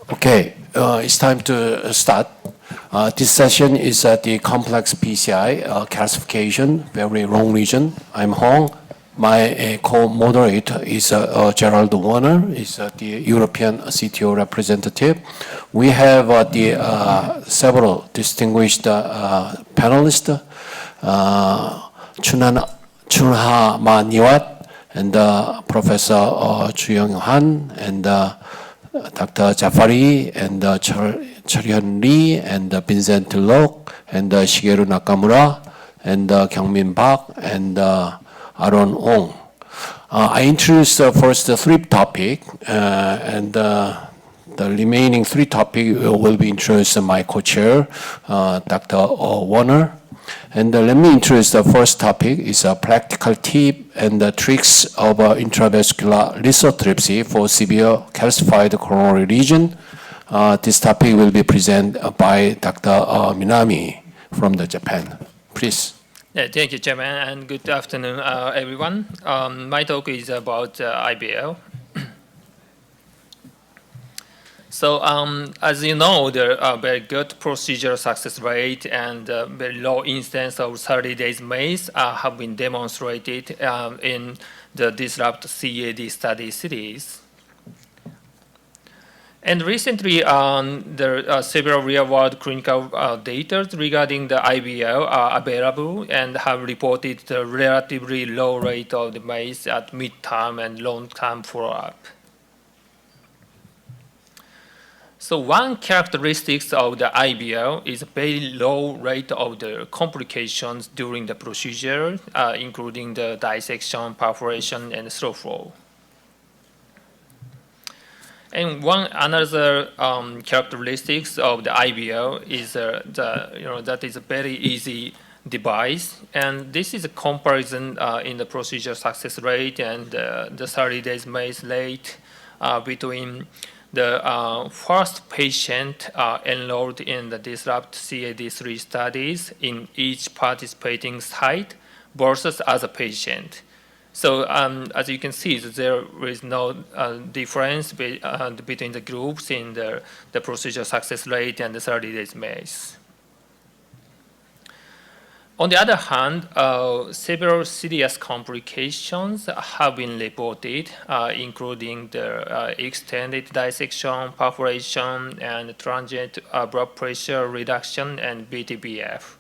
Okay, it's time to start. This session is the complex PCI calcification, very long region. I'm Hong. My co-moderator is Gerald Werner, is the European CTO representative. We have several distinguished panelists, Chunhamaneewat, and Professor Joo-Yong and Dr. Jafary, and Hyun and Vincent and Shigeru Nakamura, and Gyung-Min and Aaron Ong. I introduced first the three topics, and the remaining three topics will be introduced by my co-chair, Dr. Werner. And let me introduce the first topic is a practical tip and the tricks of intravascular lithotripsy for severe calcified coronary lesion. This topic will be presented by Dr. Minami from Japan. Please. Yeah, thank you, Chairman, and good afternoon, everyone. My talk is about IBL. So as you know, there are very good procedural success rate and very low instance of 30 days MACE have been demonstrated in the Disrupt CAD study series. And recently, there are several real-world clinical data regarding the IBL are available and have reported the relatively low rate of the MACE at mid-term and long-term follow-up. So one characteristic of the IBL is a very low rate of the complications during the procedure, including the dissection, perforation, and slow flow. And one another characteristics of the IBL is that is a very easy device, and this is a comparison in the procedure success rate and the 30 days MACE rate between the first patient enrolled in the Disrupt CAD3 studies in each participating site versus other patient. So as you can see, there is no difference between the groups in the procedure success rate and the 30 days MACE. On the other hand, several serious complications have been reported, including the extended dissection, perforation, and transient blood pressure reduction and BTBF.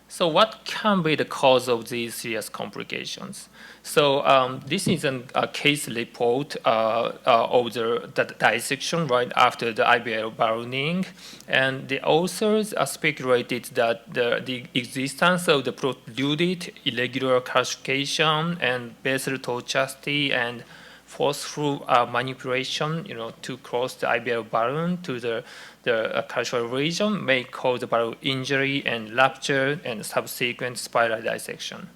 So what can be the cause of these serious complications? So this is a case report of the dissection right after the IBL ballooning, and the authors speculated that the existence of the protruded irregular calcification and vessel tortuosity and forceful manipulation, to cross the IBL balloon to the calcified region may cause balloon injury and rupture and subsequent spiral dissection.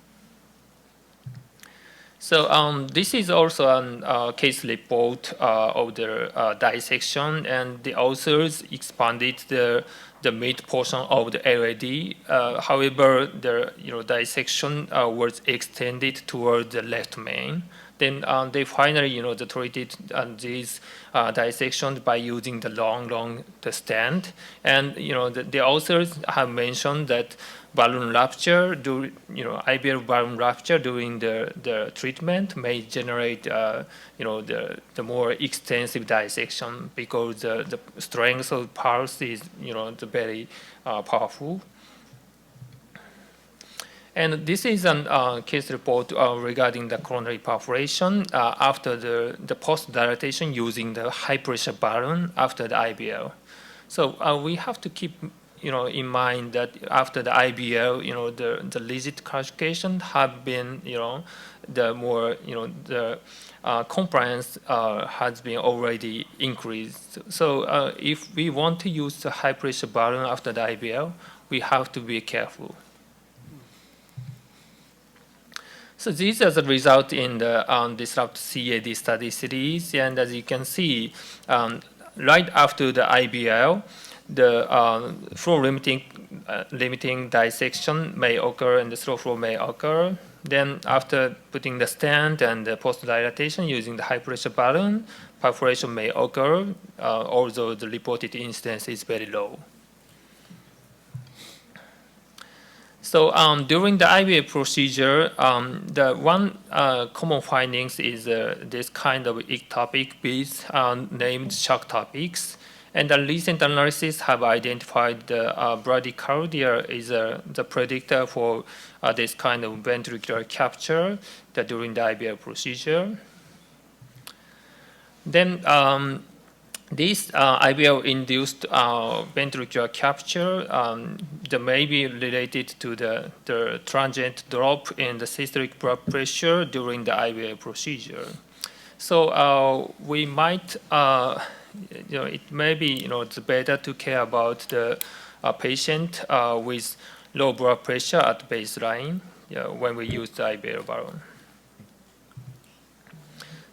So this is also a case report of the dissection, and the authors expanded the mid portion of the LAD. However, the dissection was extended toward the left main. Then they finally, treated these dissections by using the long stent. And the authors have mentioned that balloon rupture, IBL balloon rupture during the treatment may generate, the more extensive dissection because the strength of pulse is, very powerful. And this is a case report regarding the coronary perforation after the post-dilatation using the high-pressure balloon after the IBL. So we have to keep in mind that after the IBL, the rigid calcification have been, the more, the compliance has been already increased. So if we want to use the high-pressure balloon after the IBL, we have to be careful. So these are the result in the Disrupt CAD study series, and as you can see, right after the IBL, the flow limiting dissection may occur and the slow flow may occur. Then after putting the stent and the post-dilatation using the high-pressure balloon, perforation may occur, although the reported incidence is very low. So during the IVL procedure, the one common findings is this kind of ectopic beads named shock topics. And the recent analysis have identified the bradycardia is the predictor for this kind of ventricular capture during the IVL procedure. Then this IVL-induced ventricular capture that may be related to the transient drop in the systolic blood pressure during the IVL procedure. So we might, it may be, it's better to care about the patient with low blood pressure at baseline when we use the IVL balloon.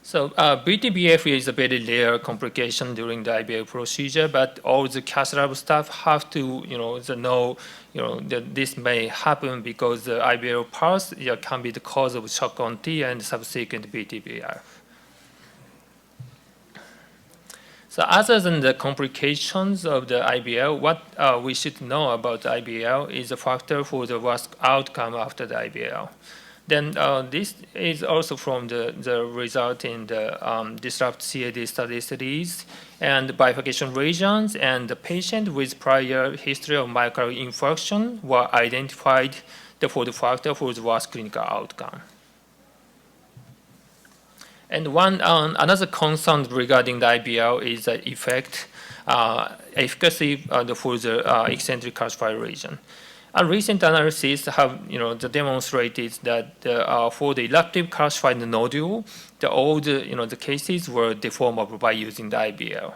So BTBF is a very rare complication during the IVL procedure, but all the cath lab staff have to, know, that this may happen because the IVL pulse can be the cause of shock on T and subsequent BTBF. So other than the complications of the IVL, what we should know about the IVL is a factor for the worst outcome after the IVL. Then this is also from the result in the Disrupt CAD study series and bifurcation lesions, and the patient with prior history of myocardial infarction were identified for the factor for the worst clinical outcome. And another concern regarding the IVL is the efficacy for the eccentric calcified lesion. A recent analysis have demonstrated that for the elective calcified nodule, all the cases were deformable by using the IVL.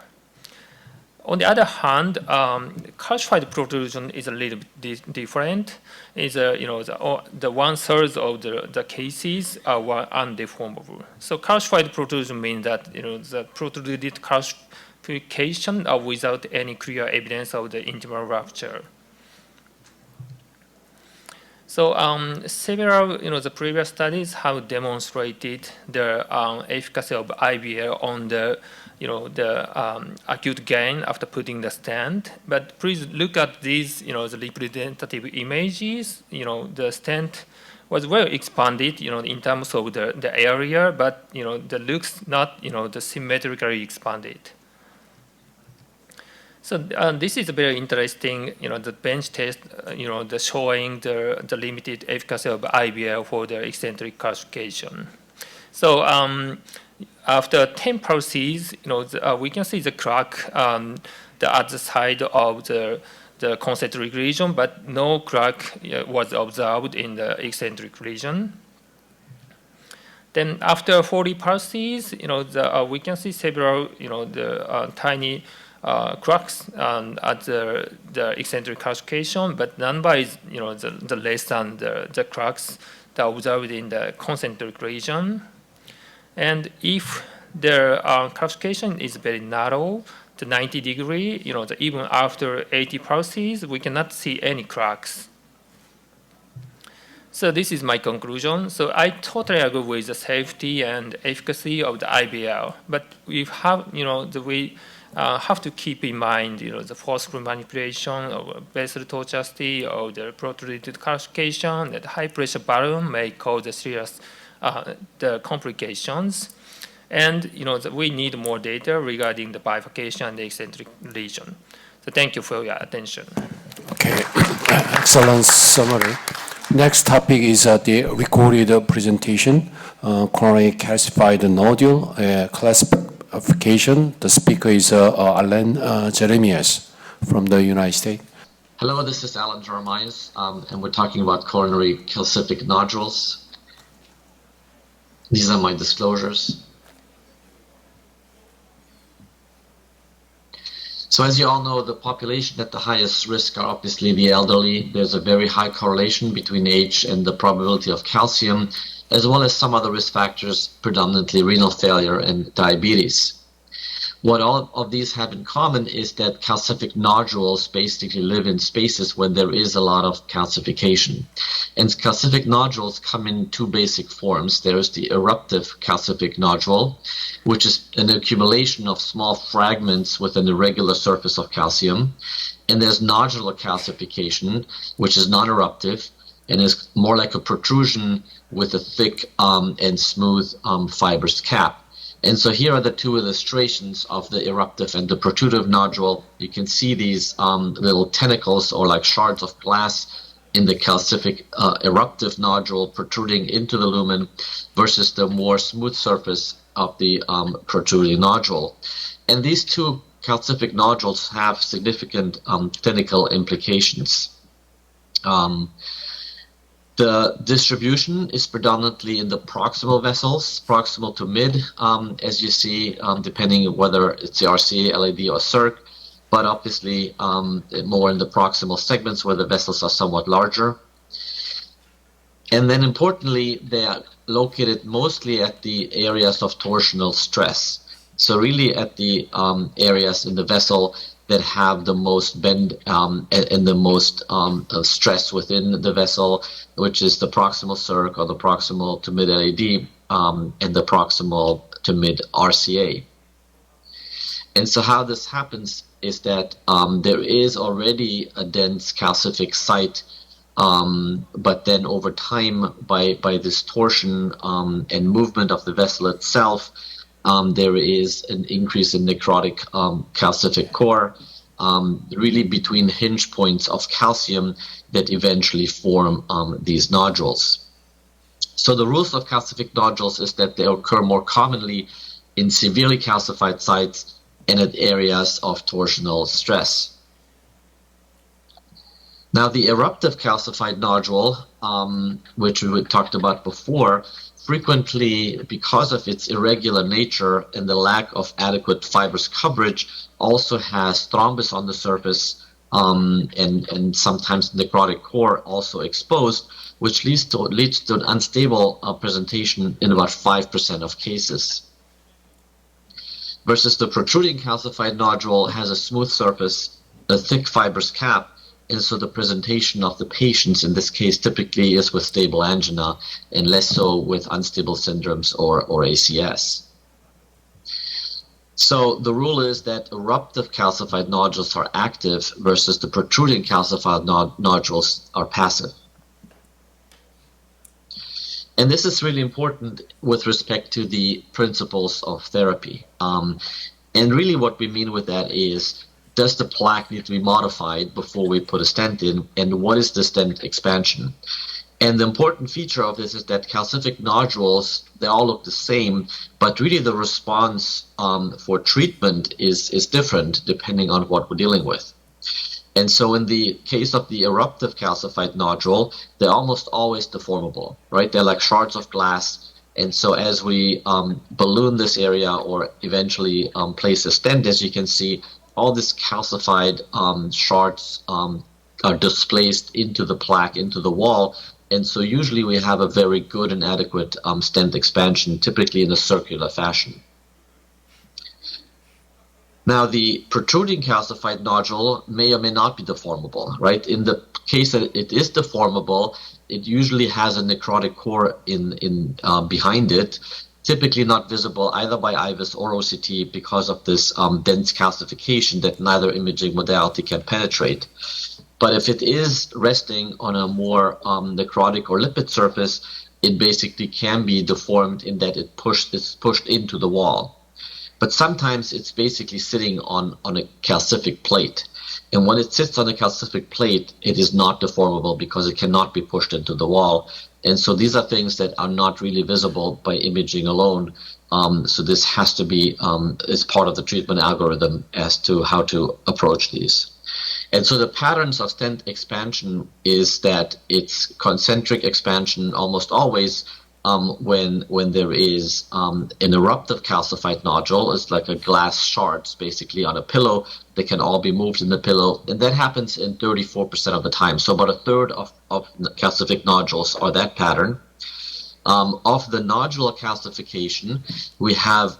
On the other hand, calcified protrusion is a little bit different. Is the 1/3 of the cases were undeformable. So calcified protrusion means that the protruded calcification without any clear evidence of the intimal rupture. So several, the previous studies have demonstrated the efficacy of IVL on the, acute gain after putting the stent. But please look at these, the representative images. The stent was well expanded, in terms of the area, but the looks not, the symmetrically expanded. So this is very interesting, the bench test, the showing the limited efficacy of IVL for the eccentric calcification. So after 10 pulses, we can see the crack at the side of the concentric region, but no crack was observed in the eccentric region. Then after 40 pulses, we can see several, tiny cracks at the eccentric calcification, but number is the less than the cracks that are observed in the concentric region. And if the calcification is very narrow, the 90 degree, even after 80 pulses, we cannot see any cracks. So this is my conclusion. So I totally agree with the safety and efficacy of the IVL, but we have, we have to keep in mind, the forceful manipulation of vessel tortuosity or the protruded calcification, that high pressure balloon may cause the serious the complications. And, we need more data regarding the bifurcation and the eccentric lesion. So thank you for your attention. Okay, excellent summary. Next topic is the recorded presentation, coronary calcified nodule classification. The speaker is Alan Jeremias from the United States. Hello, this is Alan Jeremias, and we're talking about coronary calcific nodules. These are my disclosures. So as you all know, the population at the highest risk are obviously the elderly. There's a very high correlation between age and the probability of calcium, as well as some other risk factors, predominantly renal failure and diabetes. What all of these have in common is that calcific nodules basically live in spaces where there is a lot of calcification. And calcific nodules come in two basic forms. There is the eruptive calcific nodule, which is an accumulation of small fragments with an irregular surface of calcium. And there's nodular calcification, which is non-eruptive and is more like a protrusion with a thick and smooth fibrous cap. And so here are the two illustrations of the eruptive and the protrusive nodule. You can see these little tentacles or like shards of glass in the calcific eruptive nodule protruding into the lumen versus the more smooth surface of the protruding nodule. And these two calcific nodules have significant clinical implications. The distribution is predominantly in the proximal vessels, proximal to mid, as you see, depending on whether it's the RCA, LAD, or CIRC, but obviously more in the proximal segments where the vessels are somewhat larger. And then importantly, they are located mostly at the areas of torsional stress. So really at the areas in the vessel that have the most bend and the most stress within the vessel, which is the proximal CIRC or the proximal to mid LAD and the proximal to mid RCA. And so how this happens is that there is already a dense calcific site, but then over time by this torsion and movement of the vessel itself, there is an increase in necrotic calcific core, really between hinge points of calcium that eventually form these nodules. So the rules of calcific nodules is that they occur more commonly in severely calcified sites and at areas of torsional stress. Now the eruptive calcified nodule, which we talked about before, frequently, because of its irregular nature and the lack of adequate fibrous coverage, also has thrombus on the surface and sometimes necrotic core also exposed, which leads to an unstable presentation in about 5% of cases. Versus the protruding calcified nodule has a smooth surface, a thick fibrous cap, and so the presentation of the patients in this case typically is with stable angina and less so with unstable syndromes or ACS. So the rule is that eruptive calcified nodules are active versus the protruding calcified nodules are passive. And this is really important with respect to the principles of therapy. And really what we mean with that is, does the plaque need to be modified before we put a stent in, and what is the stent expansion? And the important feature of this is that calcific nodules, they all look the same, but really the response for treatment is different depending on what we're dealing with. And so in the case of the eruptive calcified nodule, they're almost always deformable, right? They're like shards of glass. And so as we balloon this area or eventually place a stent, as you can see, all these calcified shards are displaced into the plaque, into the wall. And so usually we have a very good and adequate stent expansion, typically in a circular fashion. Now, the protruding calcified nodule may or may not be deformable, right? In the case that it is deformable, it usually has a necrotic core behind it, typically not visible either by IVUS or OCT because of this dense calcification that neither imaging modality can penetrate. But if it is resting on a more necrotic or lipid surface, it basically can be deformed in that it's pushed into the wall. But sometimes it's basically sitting on a calcific plate. And when it sits on a calcific plate, it is not deformable because it cannot be pushed into the wall. And so these are things that are not really visible by imaging alone. So this has to be is part of the treatment algorithm as to how to approach these. And so the patterns of stent expansion is that it's concentric expansion almost always when there is an eruptive calcified nodule. It's like a glass shards basically on a pillow. They can all be moved in the pillow, and that happens in 34% of the time. So about a third of calcific nodules are that pattern. Of the nodular calcification, we have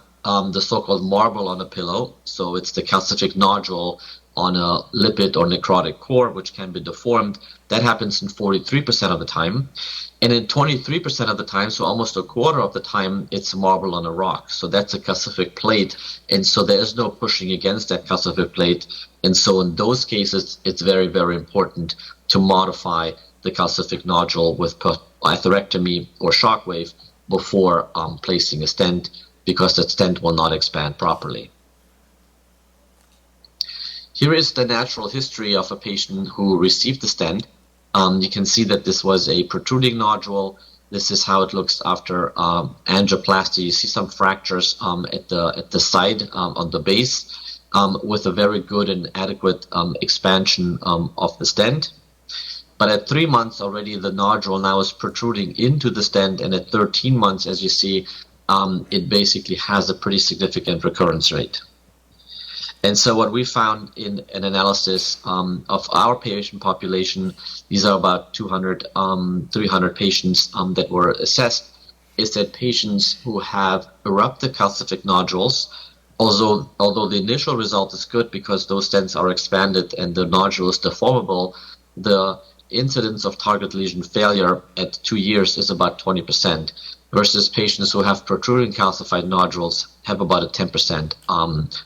the so-called marble on a pillow. So it's the calcific nodule on a lipid or necrotic core, which can be deformed. That happens in 43% of the time. And in 23% of the time, so almost a quarter of the time, it's a marble on a rock. So that's a calcific plate. And so there is no pushing against that calcific plate. And so in those cases, it's very, very important to modify the calcific nodule with atherectomy or shockwave before placing a stent, because that stent will not expand properly. Here is the natural history of a patient who received the stent. You can see that this was a protruding nodule. This is how it looks after angioplasty. You see some fractures at the side on the base with a very good and adequate expansion of the stent. But at 3 months already, the nodule now is protruding into the stent, and at 13 months, as you see, it basically has a pretty significant recurrence rate. And so what we found in an analysis of our patient population, these are about 200, 300 patients that were assessed, is that patients who have eruptive calcific nodules, although the initial result is good because those stents are expanded and the nodule is deformable, the incidence of target lesion failure at 2 years is about 20%, versus patients who have protruding calcified nodules have about a 10%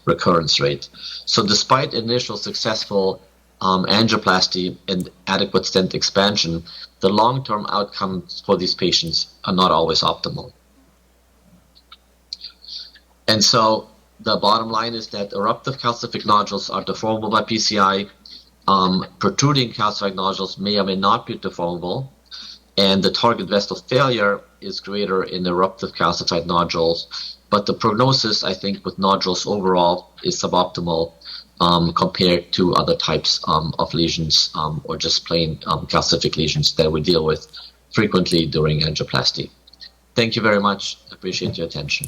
recurrence rate. So despite initial successful angioplasty and adequate stent expansion, the long-term outcomes for these patients are not always optimal. And so the bottom line is that eruptive calcific nodules are deformable by PCI. Protruding calcific nodules may or may not be deformable, and the target vessel failure is greater in eruptive calcified nodules. But the prognosis, I think, with nodules overall is suboptimal compared to other types of lesions or just plain calcific lesions that we deal with frequently during angioplasty. Thank you very much. I appreciate your attention.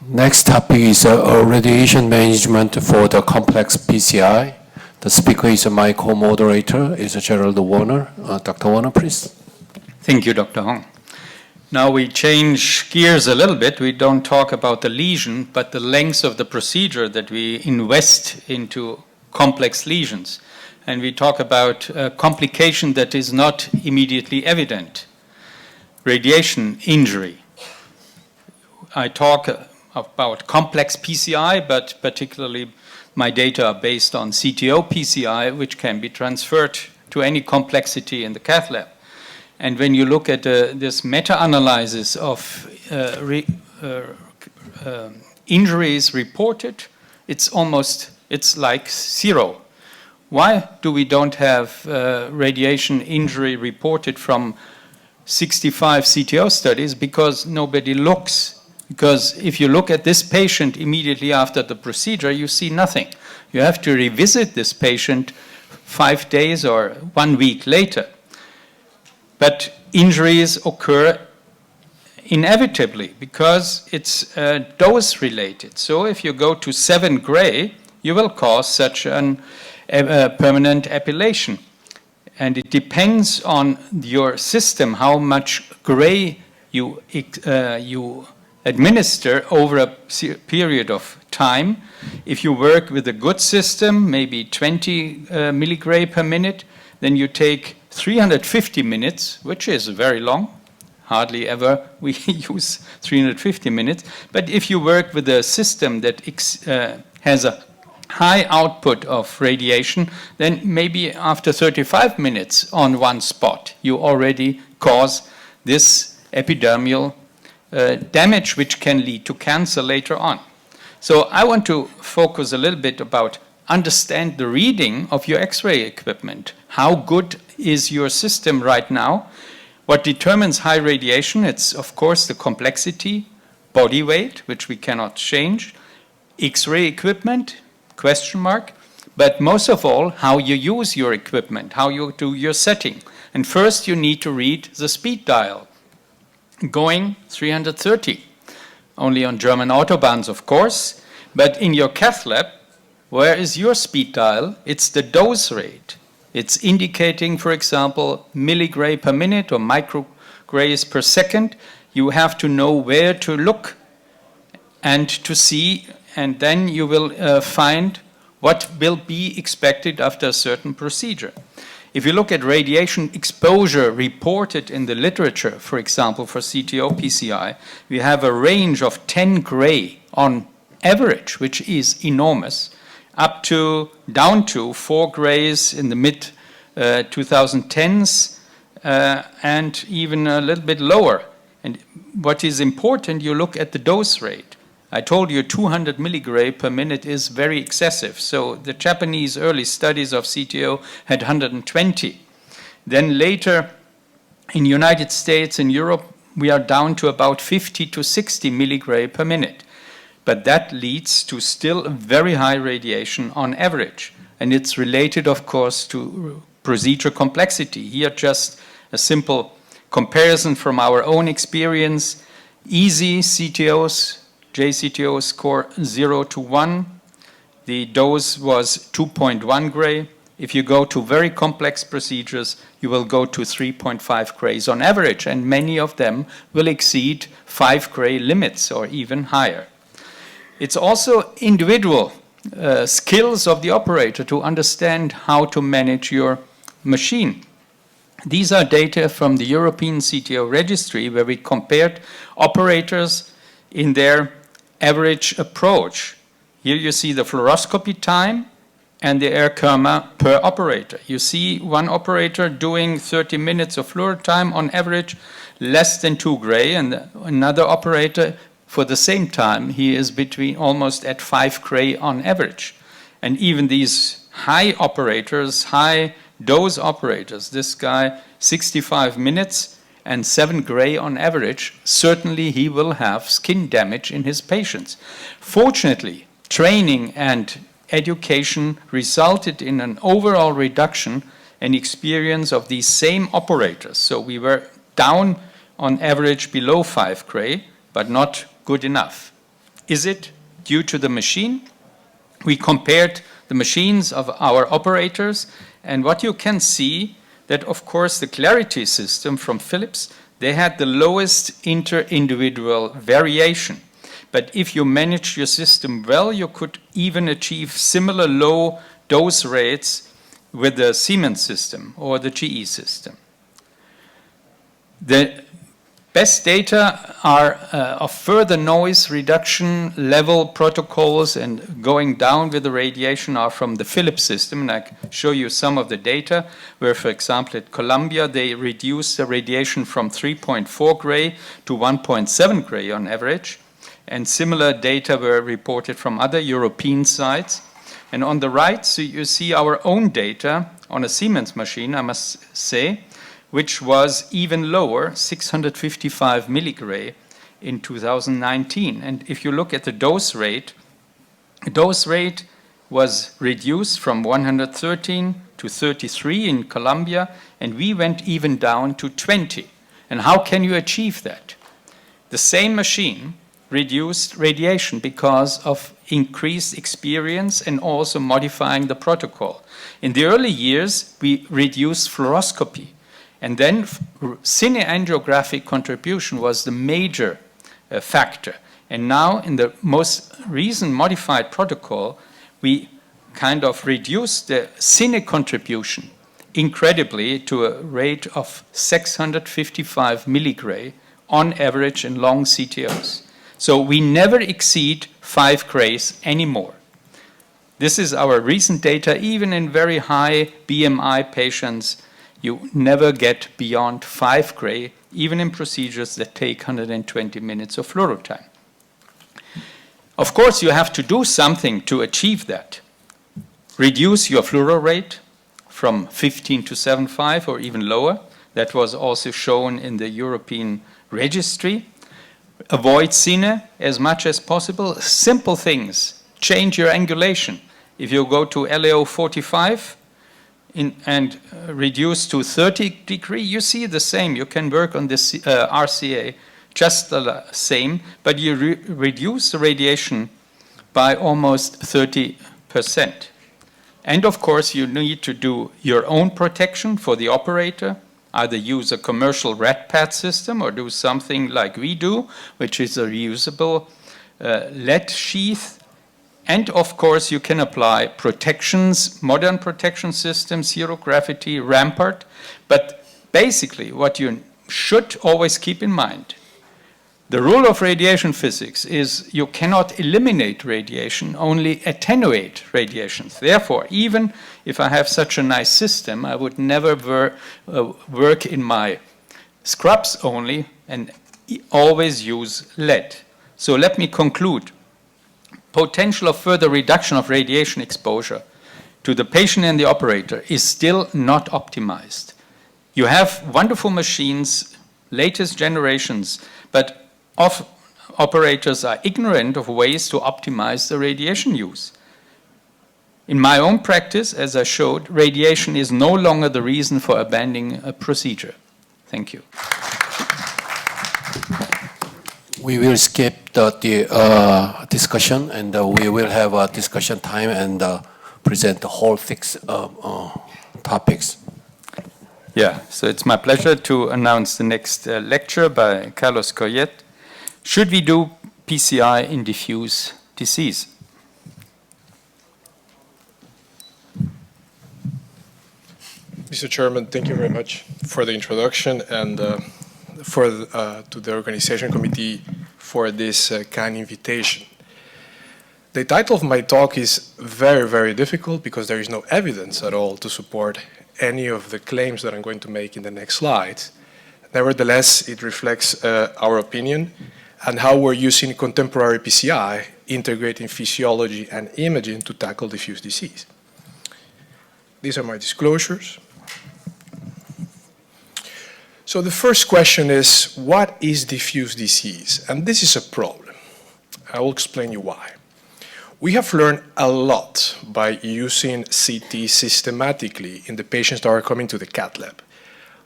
Next topic is radiation management for the complex PCI. The speaker is my co-moderator, is Gerald Werner. Dr. Werner, please. Thank you, Dr. Hahn. Now we change gears a little bit. We don't talk about the lesion, but the length of the procedure that we invest into complex lesions. And we talk about a complication that is not immediately evident. Radiation injury. I talk about complex PCI, but particularly my data are based on CTO PCI, which can be transferred to any complexity in the cath lab. And when you look at this meta-analysis of injuries reported, it's like zero. Why do we don't have radiation injury reported from 65 CTO studies? Because nobody looks. Because if you look at this patient immediately after the procedure, you see nothing. You have to revisit this patient 5 days or 1 week later. But injuries occur inevitably because it's dose related. So if you go to 7 gray, you will cause such a permanent epilation. And it depends on your system, how much gray you administer over a period of time. If you work with a good system, maybe 20 milligray per minute, then you take 350 minutes, which is very long. Hardly ever we use 350 minutes. But if you work with a system that has a high output of radiation, then maybe after 35 minutes on one spot, you already cause this epidermal damage, which can lead to cancer later on. So I want to focus a little bit about understand the reading of your X-ray equipment. How good is your system right now? What determines high radiation? It's, of course, the complexity, body weight, which we cannot change, X-ray equipment, question mark, but most of all, how you use your equipment, how you do your setting. And first, you need to read the speed dial. Going 330, only on German autobahns, of course, but in your cath lab, where is your speed dial? It's the dose rate. It's indicating, for example, milligray per minute or micrograys per second. You have to know where to look and to see, and then you will find what will be expected after a certain procedure. If you look at radiation exposure reported in the literature, for example, for CTO PCI, we have a range of 10 gray on average, which is enormous, up to down to 4 grays in the mid 2010s, and even a little bit lower. And what is important, you look at the dose rate. I told you 200 milligray per minute is very excessive. So the Japanese early studies of CTO had 120. Then later in United States and Europe, we are down to about 50 to 60 milligray per minute. But that leads to still very high radiation on average. And it's related, of course, to procedure complexity. Here, just a simple comparison from our own experience. Easy CTOs, JCTO score 0 to 1. The dose was 2.1 gray. If you go to very complex procedures, you will go to 3.5 grays on average, and many of them will exceed 5 gray limits or even higher. It's also individual skills of the operator to understand how to manage your machine. These are data from the European CTO registry where we compared operators in their average approach. Here you see the fluoroscopy time and the air comma per operator. You see one operator doing 30 minutes of fluor time on average, less than 2 gray, and another operator for the same time, he is between almost at 5 gray on average. And even these high operators, high dose operators, this guy 65 minutes and 7 gray on average, certainly he will have skin damage in his patients. Fortunately, training and education resulted in an overall reduction in experience of these same operators. So we were down on average below 5 gray, but not good enough. Is it due to the machine? We compared the machines of our operators, and what you can see that, of course, the Clarity system from Philips, they had the lowest inter-individual variation. But if you manage your system well, you could even achieve similar low dose rates with the Siemens system or the GE system. The best data are of further noise reduction level protocols and going down with the radiation are from the Philips system. And I can show you some of the data where, for example, at Columbia, they reduced the radiation from 3.4 gray to 1.7 gray on average. And similar data were reported from other European sites. And on the right, so you see our own data on a Siemens machine, I must say, which was even lower, 655 milligray in 2019. And if you look at the dose rate was reduced from 113 to 33 in Columbia, and we went even down to 20. And how can you achieve that? The same machine reduced radiation because of increased experience and also modifying the protocol. In the early years, we reduced fluoroscopy. And then cineangiographic contribution was the major factor. And now in the most recent modified protocol, we kind of reduced the cine contribution incredibly to a rate of 655 milligray on average in long CTOs. So we never exceed 5 grays anymore. This is our recent data. Even in very high BMI patients, you never get beyond 5 gray, even in procedures that take 120 minutes of fluoro time. Of course, you have to do something to achieve that. Reduce your fluoro rate from 15 to 7.5 or even lower. That was also shown in the European registry. Avoid cine as much as possible. Simple things. Change your angulation. If you go to LAO 45, and reduce to 30 degree, you see the same. You can work on this RCA just the same, but you reduce the radiation by almost 30%. And of course, you need to do your own protection for the operator, either use a commercial red pad system or do something like we do, which is a reusable lead sheath. And of course, you can apply protections, modern protection systems, zero gravity, rampart. But basically, what you should always keep in mind, the rule of radiation physics is you cannot eliminate radiation, only attenuate radiations. Therefore, even if I have such a nice system, I would never work in my scrubs only and always use lead. So let me conclude. Potential of further reduction of radiation exposure to the patient and the operator is still not optimized. You have wonderful machines, latest generations, but operators are ignorant of ways to optimize the radiation use. In my own practice, as I showed, radiation is no longer the reason for abandoning a procedure. Thank you. We will skip the discussion, and we will have a discussion time and present the whole 6 topics. Yeah, so it's my pleasure to announce the next lecture by Carlos Coyet. Should we do PCI in diffuse disease? Mr. Chairman, thank you very much for the introduction and to the organization committee for this kind invitation. The title of my talk is very, very difficult because there is no evidence at all to support any of the claims that I'm going to make in the next slides. Nevertheless, it reflects our opinion and how we're using contemporary PCI, integrating physiology and imaging to tackle diffuse disease. These are my disclosures. So the first question is, what is diffuse disease? And this is a problem. I will explain you why. We have learned a lot by using CT systematically in the patients that are coming to the cath lab.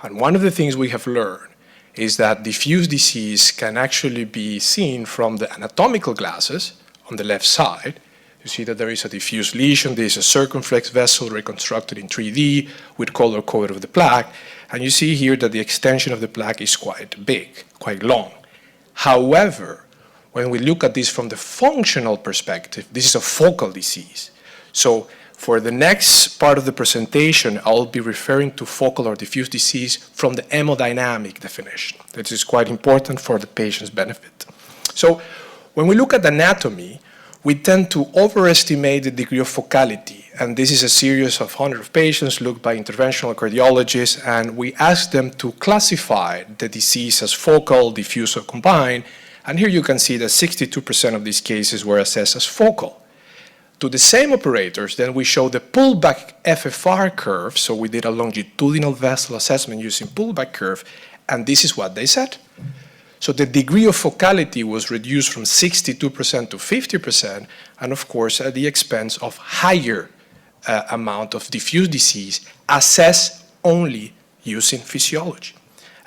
And one of the things we have learned is that diffuse disease can actually be seen from the anatomical glasses on the left side. You see that there is a diffuse lesion, there is a circumflex vessel reconstructed in 3D with color code of the plaque, and you see here that the extension of the plaque is quite big, quite long. However, when we look at this from the functional perspective, this is a focal disease. So for the next part of the presentation, I'll be referring to focal or diffuse disease from the hemodynamic definition. This is quite important for the patient's benefit. So when we look at anatomy, we tend to overestimate the degree of focality. And this is a series of 100 patients looked by interventional cardiologists, and we asked them to classify the disease as focal, diffuse, or combined. And here you can see that 62% of these cases were assessed as focal. To the same operators, then we show the pullback FFR curve. So we did a longitudinal vessel assessment using pullback curve, and this is what they said. So the degree of focality was reduced from 62% to 50%, and of course at the expense of higher amount of diffuse disease assessed only using physiology.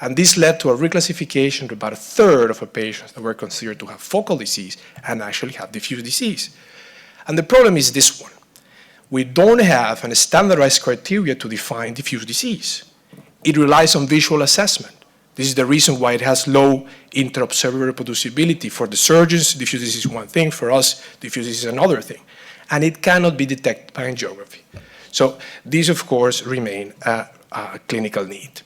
And this led to a reclassification to about a third of patients that were considered to have focal disease and actually have diffuse disease. And the problem is this one. We don't have a standardized criteria to define diffuse disease. It relies on visual assessment. This is the reason why it has low inter-observer reproducibility. For the surgeons, diffuse disease is one thing. For us, diffuse disease is another thing. And it cannot be detected by angiography. So these, of course, remain a clinical need.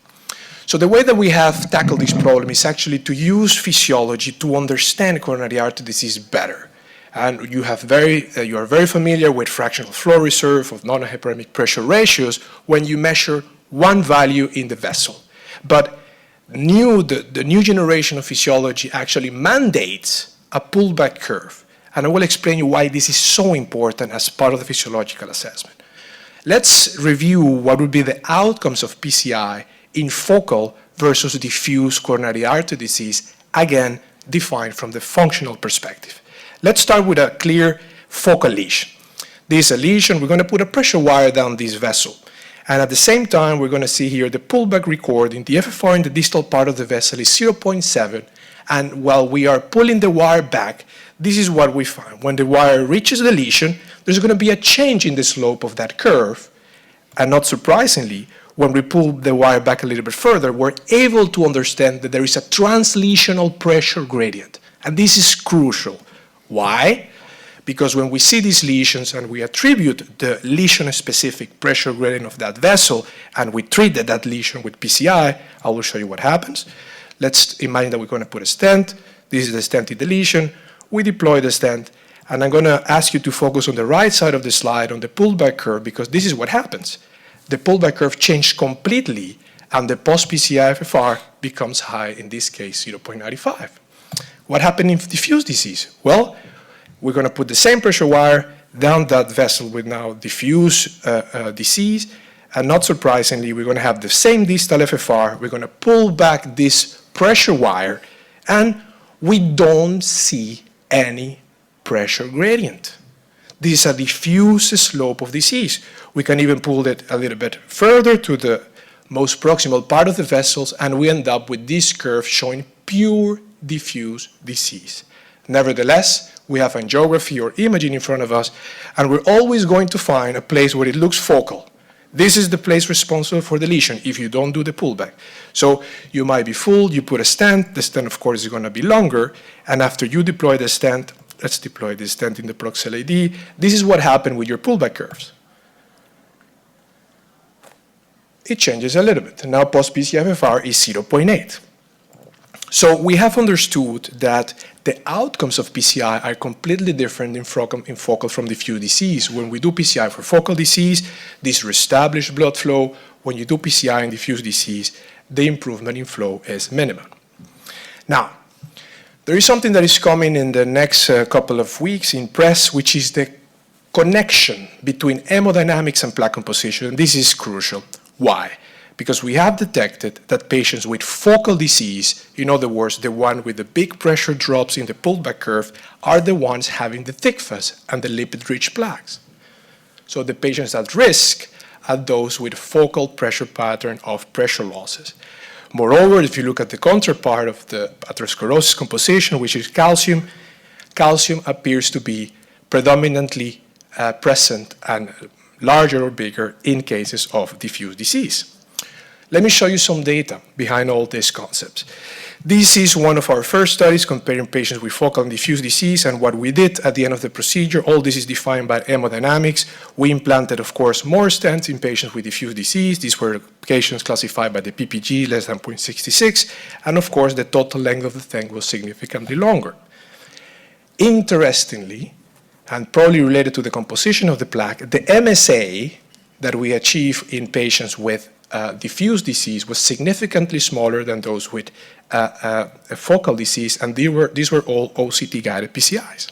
So the way that we have tackled this problem is actually to use physiology to understand coronary artery disease better. And you are very familiar with fractional flow reserve of non-hyperemic pressure ratios when you measure one value in the vessel. But the new generation of physiology actually mandates a pullback curve. And I will explain you why this is so important as part of the physiological assessment. Let's review what would be the outcomes of PCI in focal versus diffuse coronary artery disease, again, defined from the functional perspective. Let's start with a clear focal lesion. This is a lesion. We're going to put a pressure wire down this vessel. And at the same time, we're going to see here the pullback recording. The FFR in the distal part of the vessel is 0.7. And while we are pulling the wire back, this is what we find. When the wire reaches the lesion, there's going to be a change in the slope of that curve. And not surprisingly, when we pull the wire back a little bit further, we're able to understand that there is a translesional pressure gradient. And this is crucial. Why? Because when we see these lesions and we attribute the lesion-specific pressure gradient of that vessel and we treat that lesion with PCI, I will show you what happens. Let's imagine that we're going to put a stent. This is the stent in the lesion. We deploy the stent, and I'm going to ask you to focus on the right side of the slide on the pullback curve, because this is what happens. The pullback curve changed completely, and the post-PCI FFR becomes high, in this case 0.95. What happened in diffuse disease? Well, we're going to put the same pressure wire down that vessel with now diffuse disease, and not surprisingly, we're going to have the same distal FFR. We're going to pull back this pressure wire, and we don't see any pressure gradient. This is a diffuse slope of disease. We can even pull it a little bit further to the most proximal part of the vessels, and we end up with this curve showing pure diffuse disease. Nevertheless, we have angiography or imaging in front of us, and we're always going to find a place where it looks focal. This is the place responsible for the lesion if you don't do the pullback. So you might be fooled, you put a stent, the stent of course is going to be longer, and after you deploy the stent, let's deploy the stent in the prox LAD, this is what happened with your pullback curves. It changes a little bit. Now post-PCI FFR is 0.8. So we have understood that the outcomes of PCI are completely different in focal from diffuse disease. When we do PCI for focal disease, this reestablished blood flow. When you do PCI in diffuse disease, the improvement in flow is minimal. Now, there is something that is coming in the next couple of weeks in press, which is the connection between hemodynamics and plaque composition. And this is crucial. Why? Because we have detected that patients with focal disease, in other words, the one with the big pressure drops in the pullback curve, are the ones having the thick fuzz and the lipid-rich plaques. So the patients at risk are those with focal pressure pattern of pressure losses. Moreover, if you look at the counterpart of the atherosclerosis composition, which is calcium, calcium appears to be predominantly present and larger or bigger in cases of diffuse disease. Let me show you some data behind all these concepts. This is one of our first studies comparing patients with focal and diffuse disease, and what we did at the end of the procedure, all this is defined by hemodynamics. We implanted, of course, more stents in patients with diffuse disease. These were patients classified by the PPG less than 0.66, and of course, the total length of the stent was significantly longer. Interestingly, and probably related to the composition of the plaque, the MSA that we achieve in patients with diffuse disease was significantly smaller than those with focal disease, and these were all OCT-guided PCIs.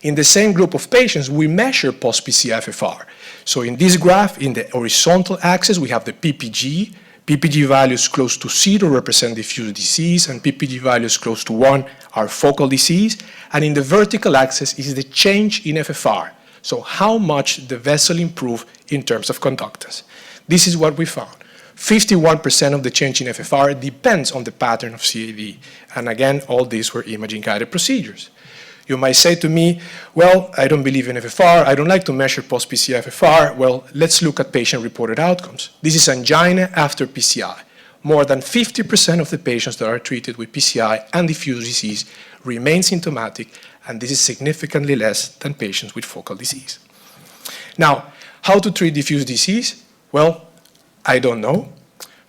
In the same group of patients, we measure post-PCI FFR. So in this graph, in the horizontal axis, we have the PPG. PPG values close to 0 represent diffuse disease, and PPG values close to 1 are focal disease. And in the vertical axis is the change in FFR, so how much the vessel improved in terms of conductance. This is what we found. 51% of the change in FFR depends on the pattern of CAD. And again, all these were imaging-guided procedures. You might say to me, well, I don't believe in FFR. I don't like to measure post-PCI FFR. Well, let's look at patient-reported outcomes. This is angina after PCI. More than 50% of the patients that are treated with PCI and diffuse disease remain symptomatic, and this is significantly less than patients with focal disease. Now, how to treat diffuse disease? Well, I don't know,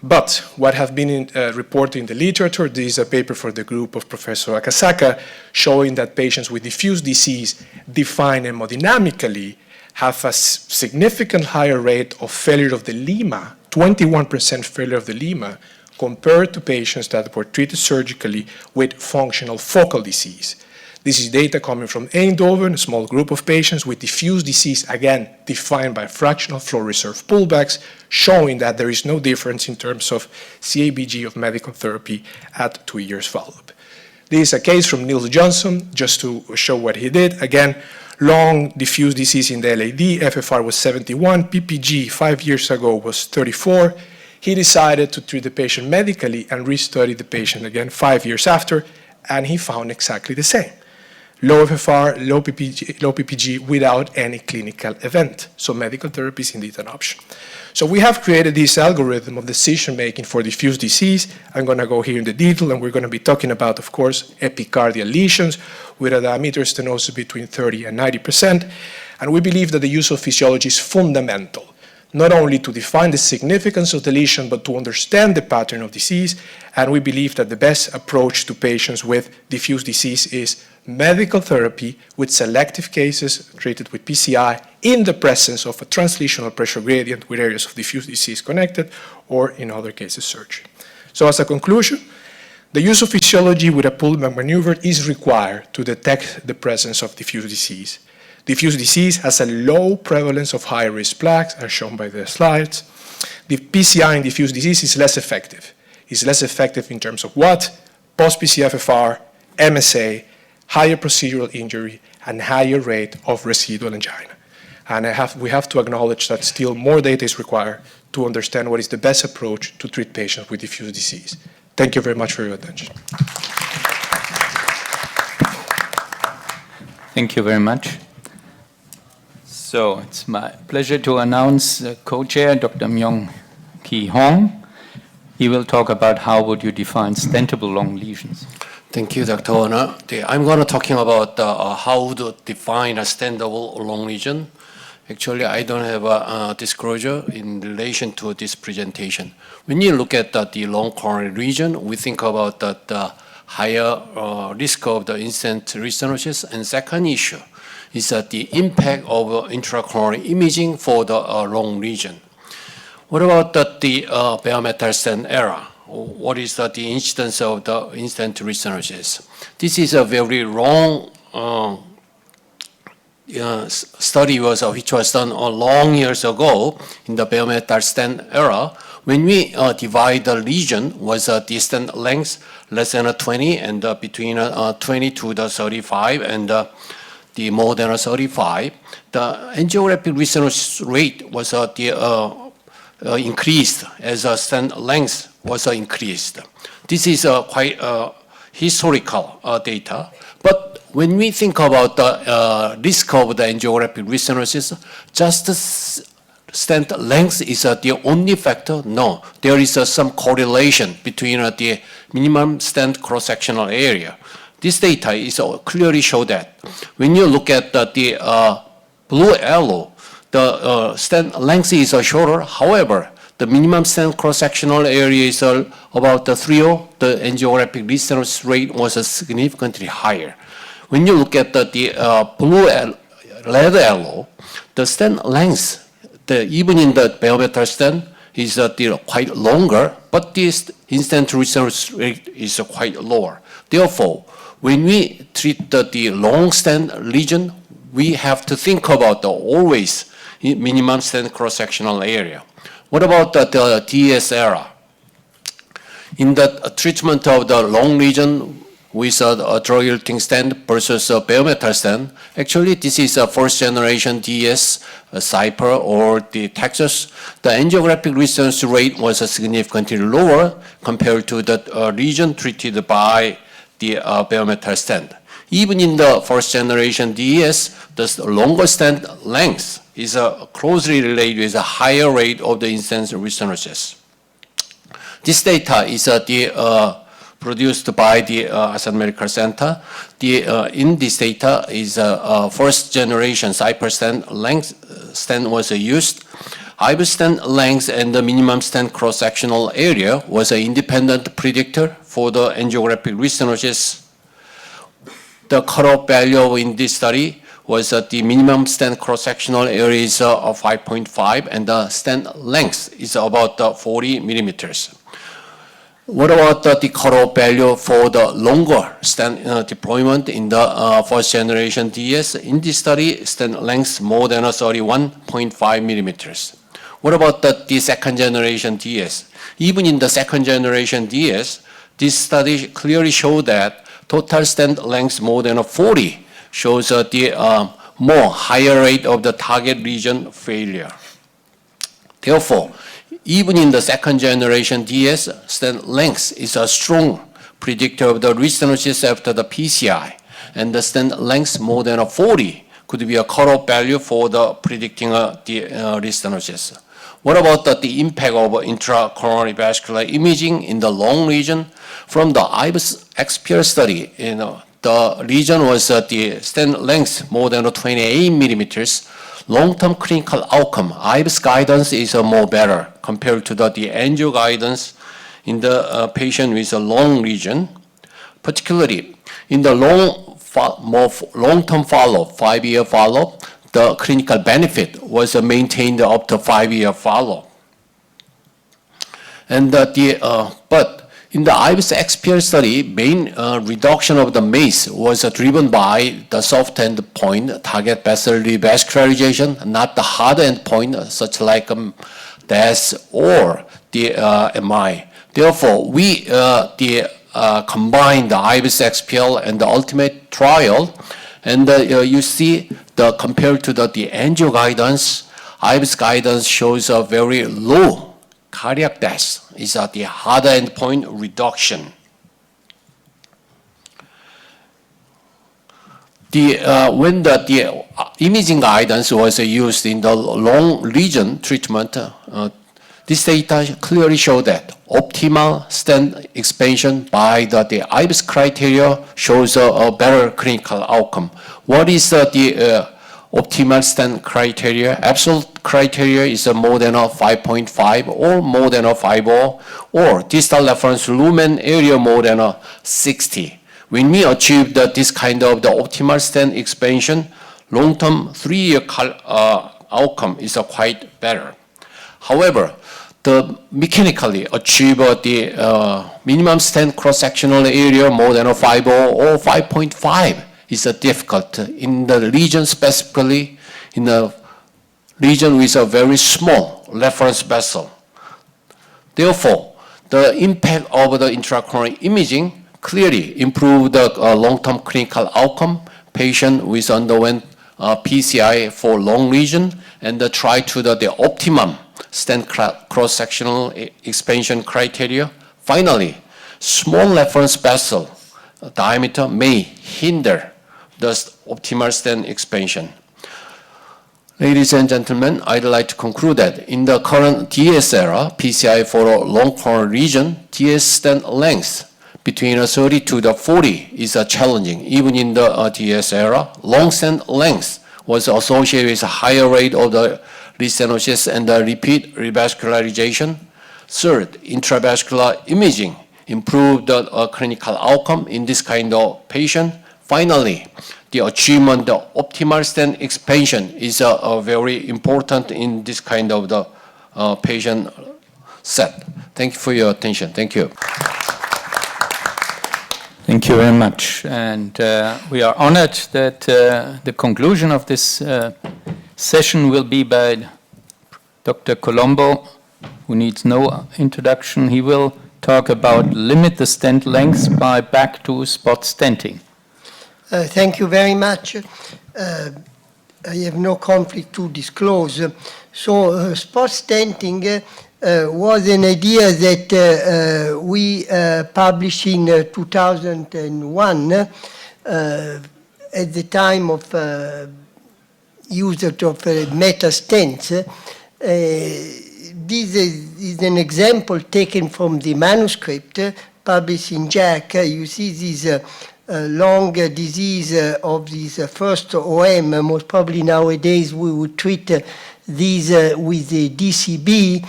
but what have been reported in the literature, this is a paper for the group of Professor Akasaka showing that patients with diffuse disease defined hemodynamically have a significant higher rate of failure of the lemma, 21% failure of the lemma, compared to patients that were treated surgically with functional focal disease. This is data coming from Eindhoven, a small group of patients with diffuse disease, again, defined by fractional flow reserve pullbacks, showing that there is no difference in terms of CABG of medical therapy at 2 years follow-up. This is a case from Niels Johnson, just to show what he did. Again, long diffuse disease in the LAD, FFR was 71, PPG 5 years ago was 34. He decided to treat the patient medically and restudy the patient again 5 years after, and he found exactly the same. low FFR, low PPG without any clinical event. So medical therapy is indeed an option. So we have created this algorithm of decision-making for diffuse disease. I'm going to go here in the detail, and we're going to be talking about, of course, epicardial lesions with a diameter stenosis between 30 and 90%. And we believe that the use of physiology is fundamental, not only to define the significance of the lesion, but to understand the pattern of disease. And we believe that the best approach to patients with diffuse disease is medical therapy with selective cases treated with PCI in the presence of a translesional pressure gradient with areas of diffuse disease connected, or in other cases, surgery. So as a conclusion, the use of physiology with a pullback maneuver is required to detect the presence of diffuse disease. Diffuse disease has a low prevalence of high-risk plaques, as shown by the slides. The PCI in diffuse disease is less effective. It's less effective in terms of what? Post-PCFFR, MSA, higher procedural injury, and higher rate of residual angina. And we have to acknowledge that still more data is required to understand what is the best approach to treat patients with diffuse disease. Thank you very much for your attention. Thank you very much. So it's my pleasure to announce the co-chair, Dr. Myeong-Ki Hong. He will talk about how would you define stentable long lesions. Thank you, Dr. Werner. I'm going to talking about how to define a stentable long lesion. Actually, I don't have a disclosure in relation to this presentation. When you look at the long coronary region, we think about the higher risk of the instant restenosis. And second issue is that the impact of intracoronary imaging for the long region. What about the bare metal stent era? What is the incidence of the instant restenosis? This is a very wrong study which was done a long years ago in the bare metal stent era. When we divide the lesion was a distant length less than 20 and between 20 to the 35 and the more than 35, the angiographic restenosis rate was increased as a stent length was increased. This is quite historical data. But when we think about the risk of the angiographic restenosis, just stent length is the only factor? No, there is some correlation between the minimum stent cross-sectional area. This data is clearly show that. When you look at the blue arrow, the stent length is shorter. However, the minimum stent cross-sectional area is about 3.0. The angiographic restenosis rate was significantly higher. When you look at the blue red arrow, the stent length, even in the bare metal stent, is quite longer, but this instant restenosis rate is quite lower. Therefore, when we treat the long stent lesion, we have to think about always minimum stent cross-sectional area. What about the DS era? In the treatment of the long lesion with a drug-eluting stent versus a bare metal stent, actually this is a first generation DS, Cyper or the Texas. The angiographic restenosis rate was significantly lower compared to the lesion treated by the bare metal stent. Even in the first generation DS, the longer stent length is closely related with a higher rate of the instant restenosis. This data is produced by the Hahn Medical Center. In this data is first generation Cyper stent length stent was used. IV stent length and the minimum stent cross-sectional area was an independent predictor for the angiographic restenosis. The cutoff value in this study was the minimum stent cross-sectional area is 5.5 and the stent length is about 40 millimeters. What about the cutoff value for the longer stent deployment in the first generation DS? In this study, stent length more than 31.5 millimeters. What about the second generation DS? Even in the second generation DS, this study clearly showed that total stent length more than 40 shows the more higher rate of the target region failure. Therefore, even in the second generation DS, stent length is a strong predictor of the restenosis after the PCI. and the stent length more than 40 could be a cutoff value for the predicting the restenosis. What about the impact of intracoronary vascular imaging in the lung region? From the IBIS XPR study, the region was the stent length more than 28 millimeters. Long-term clinical outcome, IBIS guidance is more better compared to the angio guidance in the patient with a lung region. Particularly in the long-term follow-up, 5-year follow-up, the clinical benefit was maintained up to 5-year follow-up. And but in the IBIS XPR study, main reduction of the MACE was driven by the soft endpoint, target vessel revascularization, not the hard endpoint, such like DAS or the MI. Therefore, we combine the IBIS XPL and the ultimate trial, and you see the compared to the angio guidance, IBIS guidance shows a very low cardiac death. Is at the harder endpoint reduction. When the imaging guidance was used in the lung region treatment, this data clearly show that optimal stent expansion by the IBIS criteria shows a better clinical outcome. What is the optimal stent criteria? Absolute criteria is more than 5.5 or more than 5.0, or distal reference lumen area more than 60. When we achieve this kind of the optimal stent expansion, long-term 3-year outcome is quite better. However, the mechanically achieve the minimum stent cross-sectional area more than 5.0 or 5.5 is difficult in the region, specifically in the region with a very small reference vessel. Therefore, the impact of the intracoronary imaging clearly improved the long-term clinical outcome. Patient with underwent PCI for lung region and try to the optimum stent cross-sectional expansion criteria. Finally, small reference vessel diameter may hinder the optimal stent expansion. Ladies and gentlemen, I'd like to conclude that in the current DS era, PCI for a long coronary region, DS stent length between 30 to 40 is challenging. Even in the DS era, long stent length was associated with a higher rate of the restenosis and the repeat revascularization. Third, intravascular imaging improved the clinical outcome in this kind of patient. Finally, the achievement of optimal stent expansion is very important in this kind of the patient set. Thank you for your attention. Thank you. Thank you very much. And we are honored that the conclusion of this session will be by Dr. Colombo, who needs no introduction. He will talk about limit the stent length by back to spot stenting. Thank you very much. I have no conflict to disclose. Spot stenting was an idea that we published in 2001 at the time of use of meta stents. This is an example taken from the manuscript published in JACC. You see this long disease of this first OM. Most probably nowadays we would treat these with the DCB,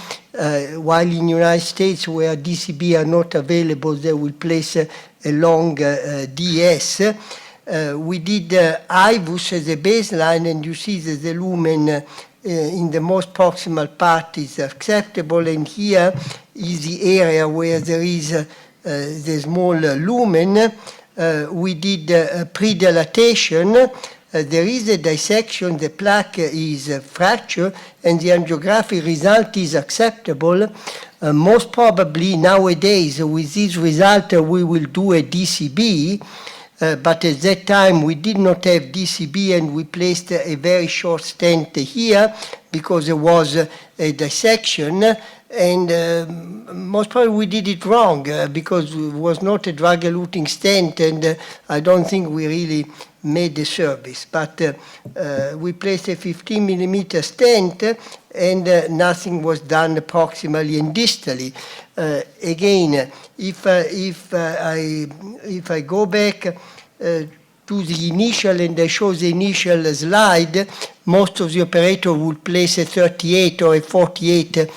while in the United States where DCB are not available, they will place a long DS. We did IVUS as a baseline, and you see that the lumen in the most proximal part is acceptable, and here is the area where there is the small lumen. We did pre-dilatation. There is a dissection, the plaque is fractured, and the angiographic result is acceptable. Most probably nowadays, with this result, we will do a DCB, but at that time we did not have DCB, and we placed a very short stent here because there was a dissection, And most probably we did it wrong because it was not a drug-eluting stent, and I don't think we really made the service. But we placed a 15 millimeter stent, and nothing was done proximally and distally. Again, if I go back to the initial, and I show the initial slide, most of the operator would place a 38 or a 48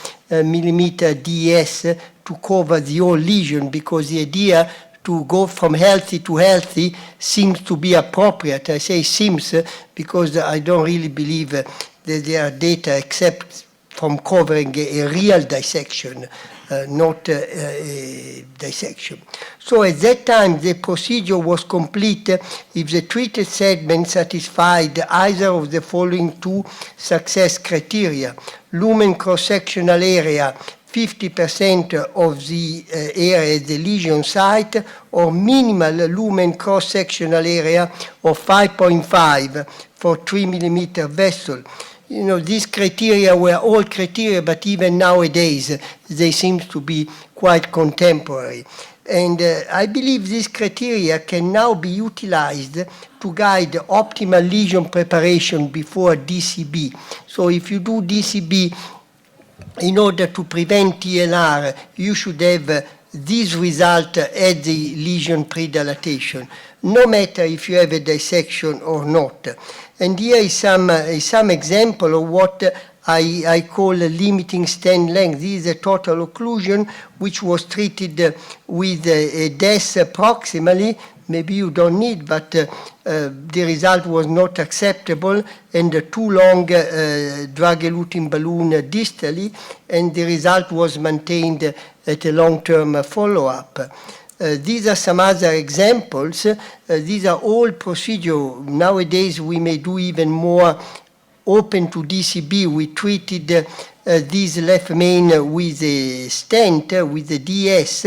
millimeter DS to cover the whole lesion, because the idea to go from healthy to healthy seems to be appropriate. I say seems because I don't really believe that there are data except from covering a real dissection, not a dissection. So at that time, the procedure was complete if the treated segment satisfied either of the following two success criteria: lumen cross-sectional area 50% of the area at the lesion site, or minimal lumen cross-sectional area of 5.5 for 3 millimeter vessel. You know, these criteria were old criteria, but even nowadays they seem to be quite contemporary. And I believe these criteria can now be utilized to guide optimal lesion preparation before DCB. So if you do DCB in order to prevent TLR, you should have this result at the lesion pre-dilatation, no matter if you have a dissection or not. And here is some example of what I call a limiting stent length. This is a total occlusion which was treated with a DES proximally. Maybe you don't need, but the result was not acceptable, and a too long drug-eluting balloon distally, and the result was maintained at a long-term follow-up. These are some other examples. These are all procedures. Nowadays, we may do even more open to DCB. We treated this left main with a stent, with the DS.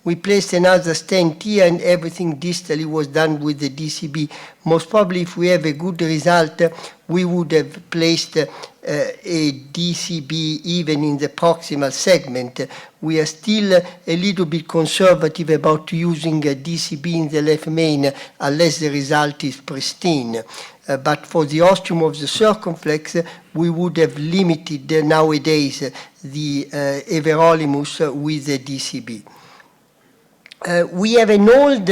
We placed another stent here, and everything distally was done with the DCB. Most probably, if we have a good result, we would have placed a DCB even in the proximal segment. We are still a little bit conservative about using a DCB in the left main unless the result is pristine. But for the ostium of the circumflex, we would have limited nowadays the everolimus with the DCB. We have an old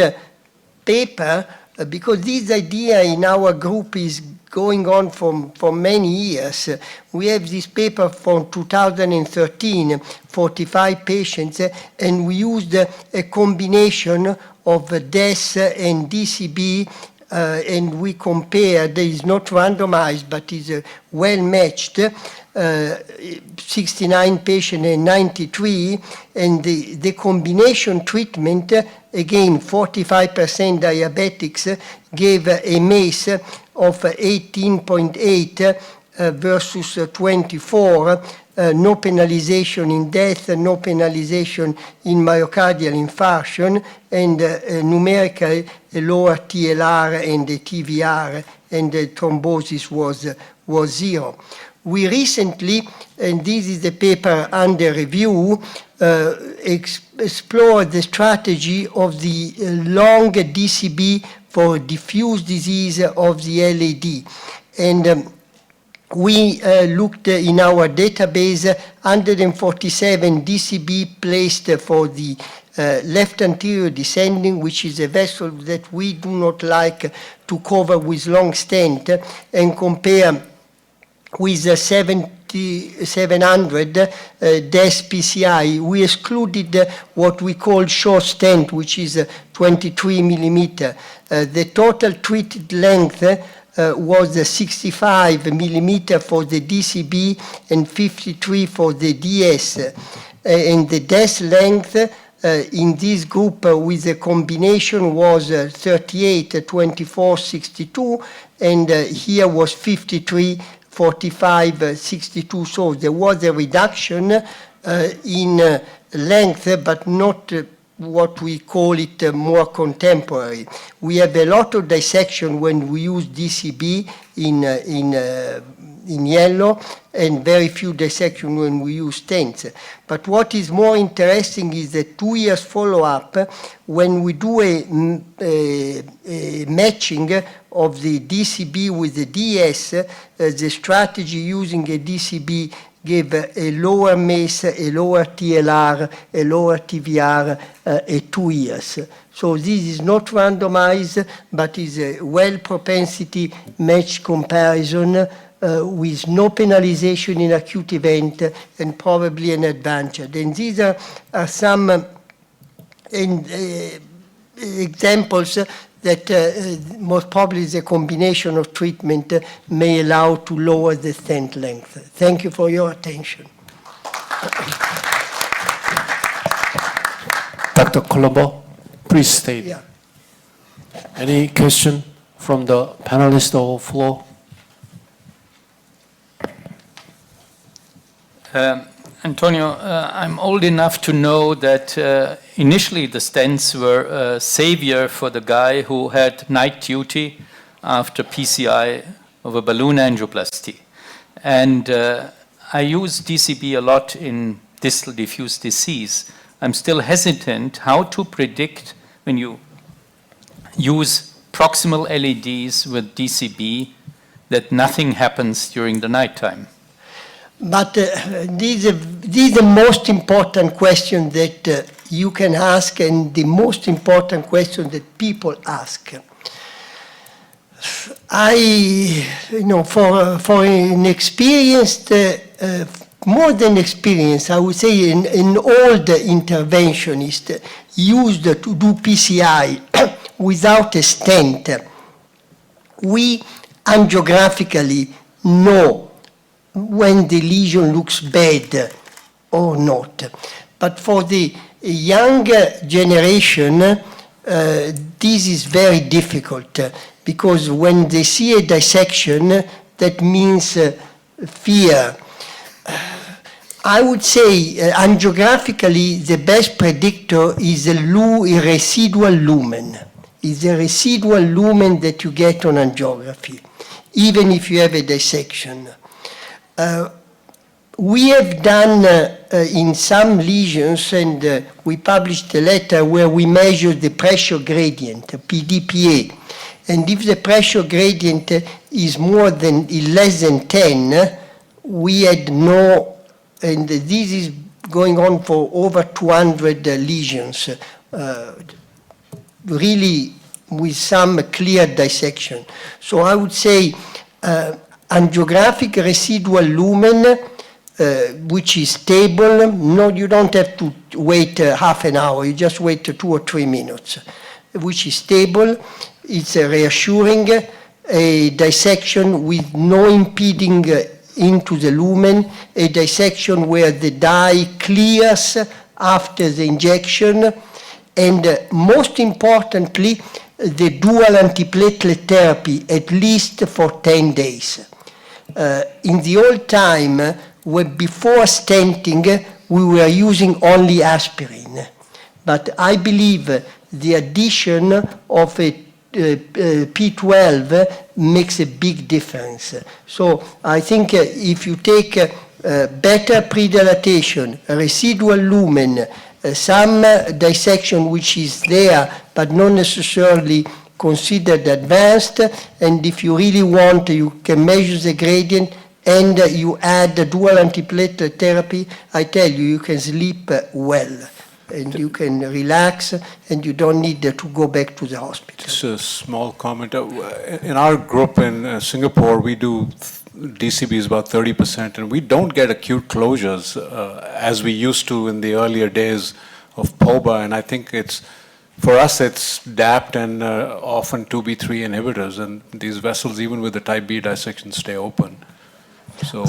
paper, because this idea in our group is going on for many years. We have this paper from 2013, 45 patients, and we used a combination of DES and DCB, and we compared. It is not randomized, but is well matched. 69 patients and 93, and the combination treatment, again 45% diabetics, gave a MACE of 18.8 versus 24, no penalization in death, no penalization in myocardial infarction, and numerically a lower TLR and the TVR, and the thrombosis was zero. We recently, and this is the paper under review, explored the strategy of the long DCB for diffuse disease of the LAD. And we looked in our database, 147 DCB placed for the left anterior descending, which is a vessel that we do not like to cover with long stent, and compare with 700 DES PCI. We excluded what we call short stent, which is 23 millimeter. The total treated length was 65 millimeter for the DCB and 53 for the DS. And the DES length in this group with the combination was 38, 24, 62, and here was 53, 45, 62. So there was a reduction in length, but not what we call it more contemporary. We have a lot of dissection when we use DCB in in yellow, and very few dissection when we use stents. But what is more interesting is the 2 years follow-up when we do a matching of the DCB with the DS, the strategy using a DCB gave a lower MACE, a lower TLR, a lower TVR at 2 years. So this is not randomized, but is a well-propensity match comparison with no penalization in acute event and probably an advantage. And these are some examples that most probably the combination of treatment may allow to lower the stent length. Thank you for your attention. Dr. Colombo, please state. Yeah. Any question from the panelists or floor? Antonio, I'm old enough to know that initially the stents were a savior for the guy who had night duty after PCI of a balloon angioplasty. And I use DCB a lot in distal diffuse disease. I'm still hesitant how to predict when you use proximal LEDs with DCB that nothing happens during the nighttime. But this is the most important question that you can ask, and the most important question that people ask. For an experienced, more than experienced, I would say an old interventionist used to do PCI without a stent, we angiographically know when the lesion looks bad or not. But for the younger generation, this is very difficult because when they see a dissection, that means fear. I would say angiographically the best predictor is a residual lumen. It's a residual lumen that you get on angiography, even if you have a dissection. We have done in some lesions, and we published a letter where we measured the pressure gradient, PDPA. And if the pressure gradient is less than 10, we had no, and this is going on for over 200 lesions, really with some clear dissection. So I would say angiographic residual lumen, which is stable. No, you don't have to wait half an hour. You just wait 2 or 3 minutes, which is stable. It's reassuring. A dissection with no impeding into the lumen, a dissection where the dye clears after the injection, and most importantly, the dual antiplatelet therapy, at least for 10 days. In the old time, when before stenting, we were using only aspirin. But I believe the addition of a P12 makes a big difference. So I think if you take better predilatation, residual lumen, some dissection which is there but not necessarily considered advanced, and if you really want, you can measure the gradient and you add the dual antiplatelet therapy, I tell you, you can sleep well. And you can relax, and you don't need to go back to the hospital. Just a small comment. In our group in Singapore, we do DCBs about 30%, and we don't get acute closures as we used to in the earlier days of POBA. And I think for us, it's DAPT and often 2B3 inhibitors, and these vessels, even with the type B dissection, stay open. So,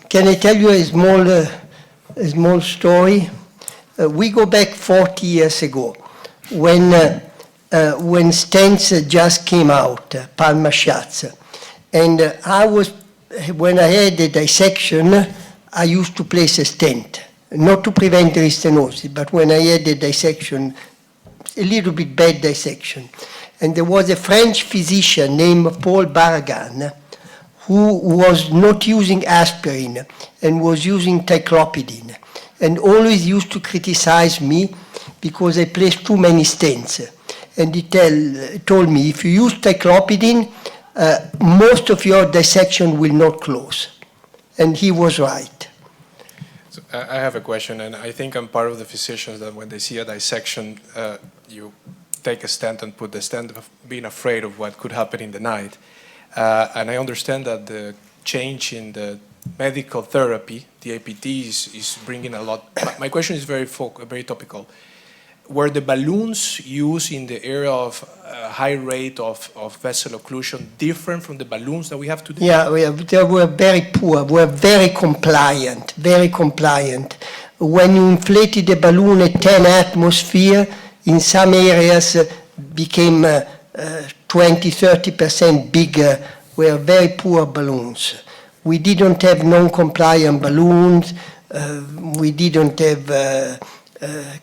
can I tell you a small story? We go back 40 years ago when stents just came out, Palma shots. And when I had a dissection, I used to place a stent, not to prevent restenosis, but when I had a dissection, a little bit bad dissection. And there was a French physician named Paul Barragan who was not using aspirin and was using ticlopidine, and always used to criticize me because I placed too many stents. And he told me, if you use ticlopidine, most of your dissection will not close. And he was right. So I have a question, and I think I'm part of the physicians that when they see a dissection, you take a stent and put the stent, being afraid of what could happen in the night. And I understand that the change in the medical therapy, the APT, is bringing a lot. My question is very topical. Were the balloons used in the area of high rate of vessel occlusion different from the balloons that we have today? Yeah, they were very poor, were very compliant, very compliant. When you inflated the balloon at 10 atmosphere, in some areas became 20-30% bigger, were very poor balloons. We didn't have non-compliant balloons, we didn't have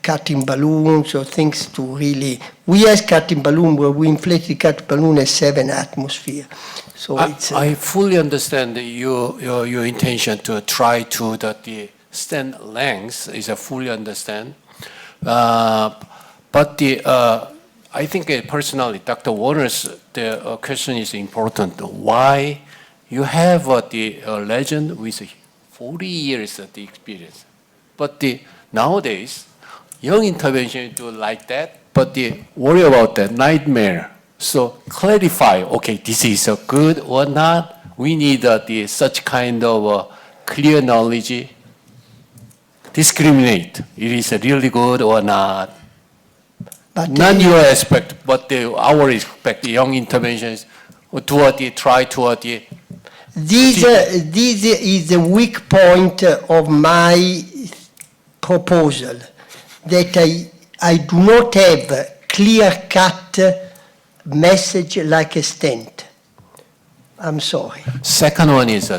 cutting balloons or things to really. We had cutting balloon where we inflated the cutting balloon at 7 atmosphere. So I fully understand your intention to try to the stent length is a fully understand. But I think personally, Dr. Werner's question is important. Why you have the legend with 40 years of the experience, but nowadays young intervention do like that, but they worry about that nightmare. So clarify, okay, this is a good or not. We need such kind of clear knowledge. Discriminate. It is really good or not. but Not your aspect, but our aspect. Young interventions try to this is the weak point of my proposal, that I do not have a clear-cut message like a stent. I'm sorry. Second one is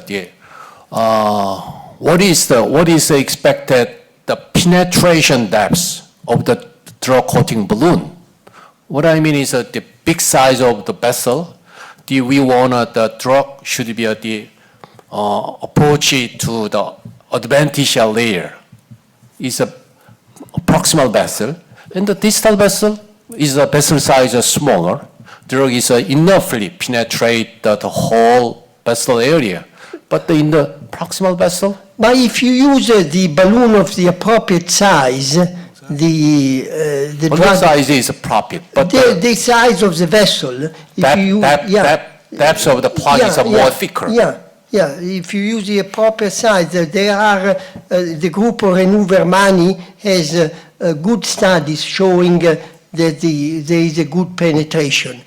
what is the expected the penetration depth of the drug coating balloon? What I mean is the big size of the vessel. We want the drug should be the approach to the adventitial layer. Is a proximal vessel, and the distal vessel is a vessel size smaller. Drug is enoughly penetrate the whole vessel area, but in the proximal vessel. But if you use the balloon of the appropriate size, the Balloon drug, size is appropriate, but the size of the vessel, depth of the plug is more thicker. Yeah, if you use the appropriate size, there are, the group of Renou-Vermani has good studies showing that there is a good penetration.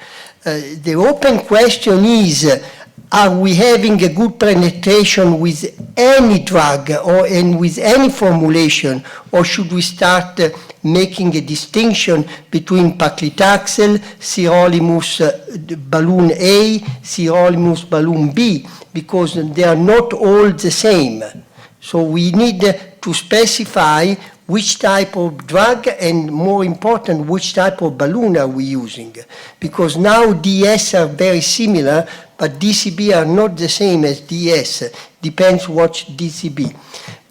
The open question is, are we having a good penetration with any drug and with any formulation, or should we start making a distinction between paclitaxel, sirolimus balloon A, sirolimus balloon B, because they are not all the same. So we need to specify which type of drug, and more important, which type of balloon are we using. Because now DS are very similar, but DCB are not the same as DS. Depends what's DCB.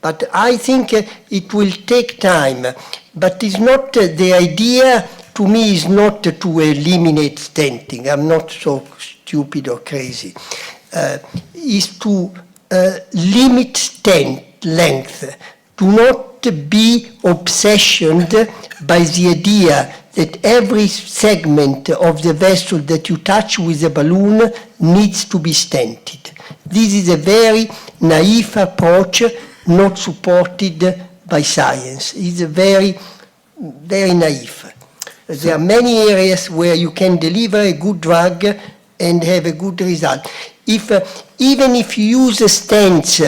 But I think it will take time. But it's not, the idea to me is not to eliminate stenting. I'm not so stupid or crazy. Is to limit stent length. Do not be obsessioned by the idea that every segment of the vessel that you touch with a balloon needs to be stented. This is a very naive approach, not supported by science. It's a very, very naive. There are many areas where you can deliver a good drug and have a good result. Even if you use stents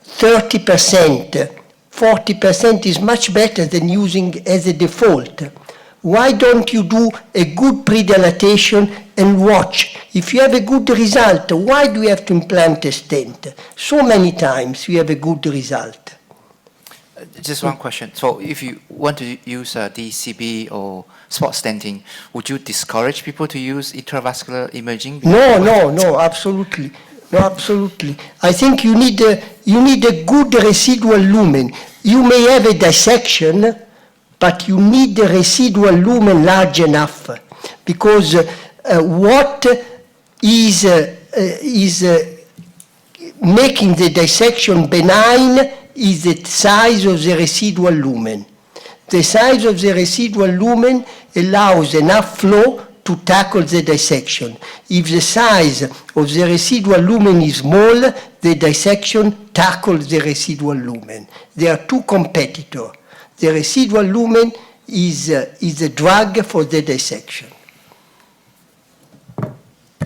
30%, 40% is much better than using as a default. Why don't you do a good pre-dilatation and watch? If you have a good result, why do you have to implant a stent? So many times you have a good result. Just one question. So if you want to use DCB or spot stenting, would you discourage people to use intravascular imaging? No, absolutely. No, absolutely. I think you need a good residual lumen. You may have a dissection, but you need the residual lumen large enough, because what is making the dissection benign is the size of the residual lumen. The size of the residual lumen allows enough flow to tackle the dissection. If the size of the residual lumen is small, the dissection tackles the residual lumen. There are two competitors. The residual lumen is a drug for the dissection.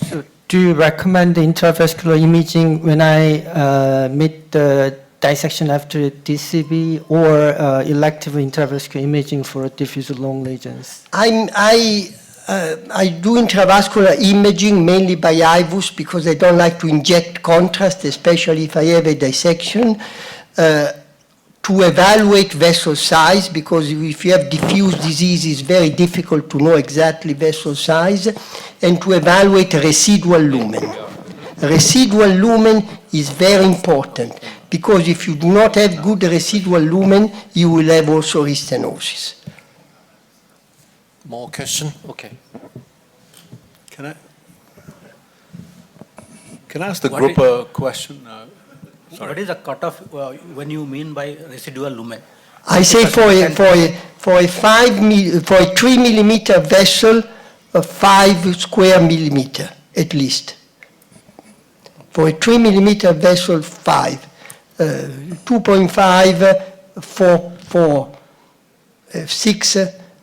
So do you recommend the intravascular imaging when I meet the dissection after DCB, or elective intravascular imaging for diffuse long lesions? I do intravascular imaging mainly by IVUS because I don't like to inject contrast, especially if I have a dissection, to evaluate vessel size, because if you have diffuse disease, it's very difficult to know exactly vessel size, and to evaluate residual lumen. Residual lumen is very important, because if you do not have good residual lumen, you will have also restenosis. More question? Okay. Can I ask the group a question? Sorry. What is the cutoff when you mean by residual lumen? I say for a 3 millimeter vessel, 5 square millimeter at least. For a 3 millimeter vessel, 5. 2.5, 4, 6.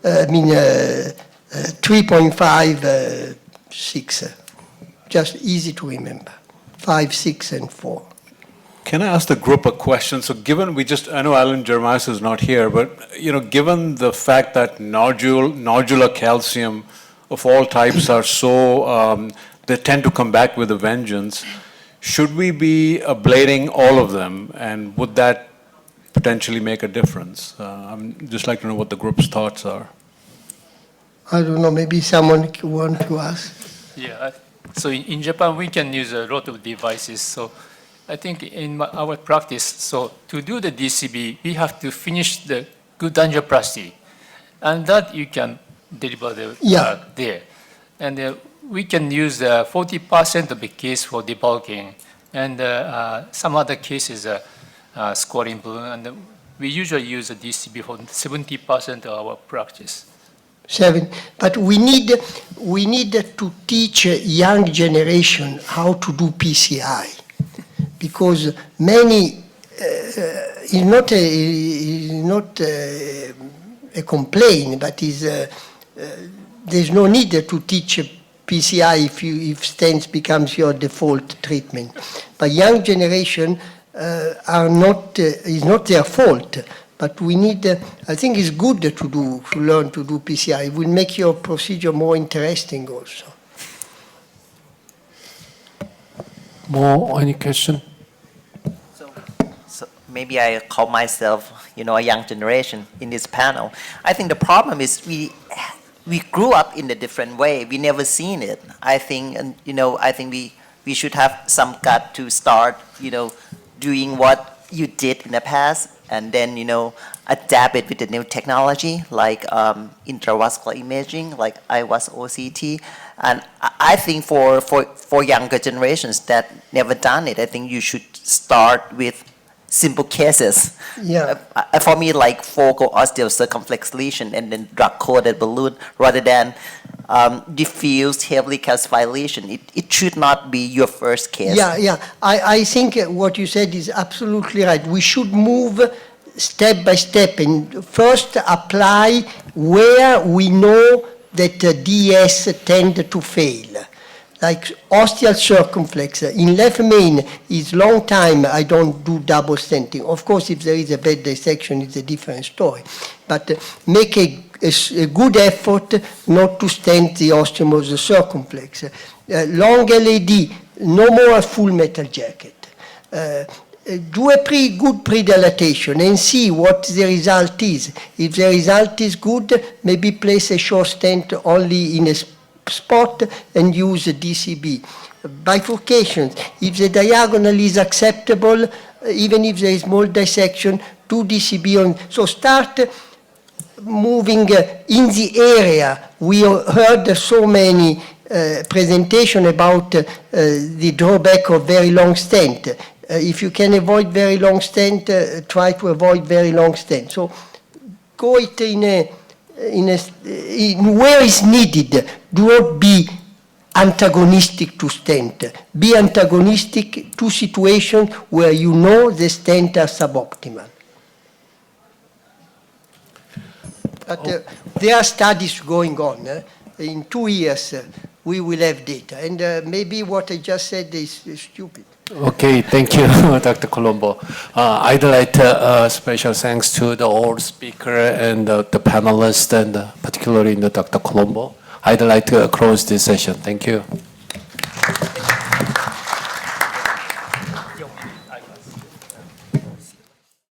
3.5, 6. Just easy to remember. 5, 6, and 4. Can I ask the group a question? So given I know Alan Jeremias is not here, but given the fact that nodular calcium of all types are so, they tend to come back with a vengeance, should we be ablating all of them, and would that potentially make a difference? I'd just like to know what the group's thoughts are. I don't know, maybe someone want to ask. Yeah, so in Japan we can use a lot of devices. So I think in our practice, so to do the DCB, we have to finish the good angioplasty, and that you can deliver the there. And we can use 40% of the case for debulking, and some other cases scoring balloon, and we usually use a DCB for 70% of our practice. 7. But we need to teach young generation how to do PCI, because many is not a complaint, but there's no need to teach PCI if stents becomes your default treatment. But young generation is not their fault. But we need, I think it's good to learn to do PCI. It will make your procedure more interesting also. More, any question? So maybe I call myself, a young generation in this panel. I think the problem is we grew up in a different way. We never seen it. I think, I think we should have some gut to start, doing what you did in the past, and then, adapt it with the new technology, like intravascular imaging, like IVUS OCT. And I think for younger generations that never done it, I think you should start with simple cases. Yeah. For me, like focal osteocircumflex lesion and then drug-coated balloon, rather than diffuse heavily calcified lesion. It should not be your first case. Yeah. I think what you said is absolutely right. We should move step by step and first apply where we know that DS tend to fail. Like ostial circumflex. In left main, it's long time I don't do double stenting. Of course, if there is a bad dissection, it's a different story. But make a good effort not to stent the osteomosis circumflex. Long LAD, no more full metal jacket. Do a good pre-dilatation and see what the result is. If the result is good, maybe place a short stent only in a spot and use DCB. Bifurcations, if the diagonal is acceptable, even if there is small dissection, do DCB on. So start moving in the area. We heard so many presentation about the drawback of very long stent. If you can avoid very long stent, try to avoid very long stent. So go it in where is needed. Do not be antagonistic to stent. Be antagonistic to situations where you know the stent are suboptimal. But there are studies going on. In 2 years, we will have data. And maybe what I just said is stupid. Okay, thank you, Dr. Colombo. I'd like to special thanks to the all speaker and the panelists, and particularly Dr. Colombo. I'd like to close this session. Thank you.